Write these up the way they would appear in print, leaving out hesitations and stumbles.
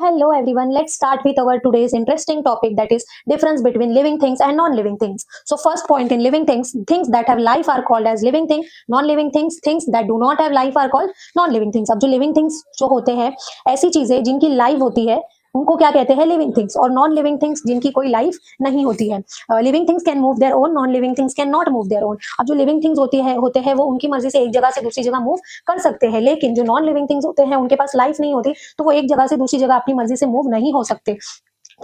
Hello everyone, let's start with our today's interesting topic, that is difference between living things and non-living things. So first point, in living things, things that have life are called as living thing, non-living things, things that do not have life are called non-living things. अब जो living things जो होते हैं, ऐसी चीजें जिनकी life होती है उनको क्या कहते हैं, लिविंग थिंग्स। और नॉन लिविंग थिंग्स जिनकी कोई लाइफ नहीं होती है। Living things can move their own, non living things can not move their own. अब जो लिविंग थिंग्स होते हैं वो उनकी मर्जी से एक जगह से दूसरी जगह मूव कर सकते हैं, लेकिन जो नॉन लिविंग थिंग्स होते हैं उनके पास लाइफ नहीं होती, तो वो एक जगह से दूसरी जगह अपनी मर्जी से मूव नहीं हो सकते।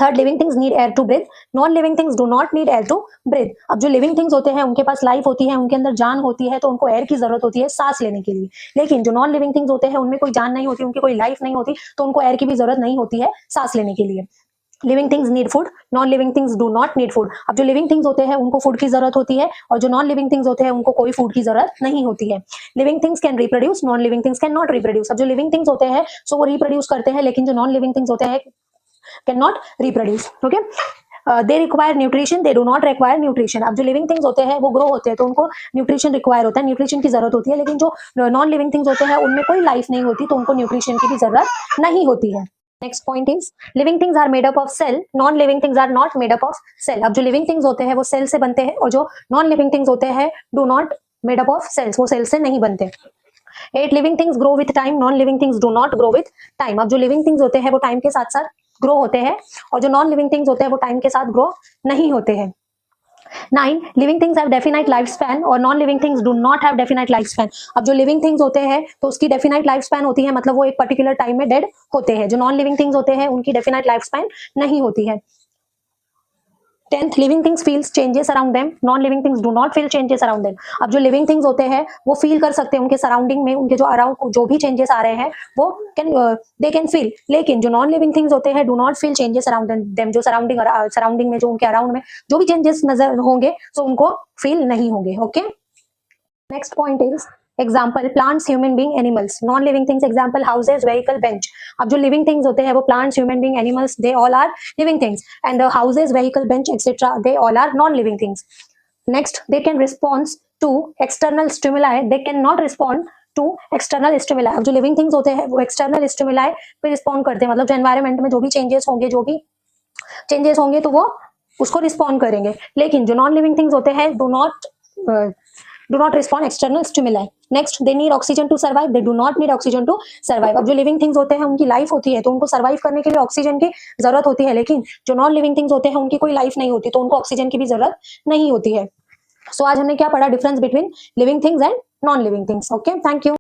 Third, living things need air to breathe, non living things do not need air to breathe. अब जो लिविंग थिंग्स होते हैं उनके पास लाइफ होती है, उनके अंदर जान होती है, तो उनको एयर की जरूरत होती है सांस लेने के लिए। लेकिन जो नॉन लिविंग थिंग्स होते हैं उनमें कोई जान नहीं होती, उनकी कोई लाइफ नहीं होती, तो उनको एयर की भी जरूरत नहीं होती है सांस लेने के लिए। Living things need food, non living things do not need food. अब जो लिविंग थिंग्स होते हैं उनको फूड की जरूरत होती है, और जो नॉन लिविंग थिंग्स होते हैं उनको कोई फूड की जरूरत नहीं होती है। Living things can reproduce, non living things can not reproduce. अब जो लिविंग थिंग्स होते हैं सो वो रिप्रोड्यूस करते हैं, लेकिन जो नॉन लिविंग थिंग्स होते हैं can not reproduce. Okay, they require nutrition, they do not require nutrition. अब जो लिविंग थिंग्स होते हैं वो ग्रो होते हैं, तो उनको न्यूट्रिशन रिक्वायर होता है, न्यूट्रिशन की जरूरत होती है, लेकिन जो नॉन लिविंग थिंग्स होते हैं उनमें कोई लाइफ नहीं होती, तो उनको न्यूट्रिशन की भी जरूरत नहीं होती है। Next point is living things are made up of cell, non living things are not made up of cell. अब जो लिविंग थिंग्स होते हैं वो सेल से बनते हैं, और जो नॉन लिविंग थिंग्स होते हैं do not made up of cells, वो सेल से नहीं बनते। 8, living things grow with time, non living things do not grow with time. अब जो लिविंग थिंग्स होते हैं वो टाइम के साथ साथ ग्रो होते हैं, और जो नॉन लिविंग थिंग्स होते हैं वो टाइम के साथ ग्रो नहीं होते हैं। 9, living things have definite life span और non living things do not have definite life span. अब जो लिविंग थिंग्स होते हैं तो उसकी डेफिनाइट लाइफ स्पैन होती है, मतलब वो एक पर्टिकुलर टाइम में डेड होते हैं। जो नॉन लिविंग थिंग्स होते हैं उनकी डेफिनाइट लाइफ स्पैन नहीं होती है। 10th, living things feels changes around them, non living things do not feel changes around them. अब जो लिविंग थिंग्स होते हैं वो फील कर सकते हैं उनके सराउंडिंग में, उनके जो अराउंड जो भी चेंजेस आ रहे हैं वो दे कैन फील, लेकिन जो नॉन लिविंग थिंग्स होते हैं do not feel changes around them. जो सराउंडिंग में, जो उनके अराउंड में जो भी चेंजेस नजर होंगे तो उनको फील नहीं होंगे। Okay, next point is example plants, human being, animals. Non living things example houses, vehicle, bench. अब जो लिविंग थिंग्स होते हैं वो plants, human being, animals, they all are living things, and the houses, vehicle, bench etcetera they all are non living things. Next, they can response to external stimuli, they can not respond to external stimuli. अब जो living things होते हैं वो external stimuli पे respond करते हैं, मतलब जो एनवायरमेंट में जो भी चेंजेस होंगे तो वो उसको रिस्पॉन्ड करेंगे, लेकिन जो नॉन लिविंग थिंग्स होते हैं do not respond external stimuli. Next, they need oxygen to survive, they do not need oxygen to survive. अब जो लिविंग थिंग्स होते हैं उनकी लाइफ होती है, तो उनको सर्वाइव करने के लिए ऑक्सीजन की जरूरत होती है, लेकिन जो नॉन लिविंग थिंग्स होते हैं उनकी कोई लाइफ नहीं होती, तो उनको ऑक्सीजन की भी जरूरत नहीं होती है। सो आज हमने क्या पढ़ा, difference between living things and non living things. Okay, thank you.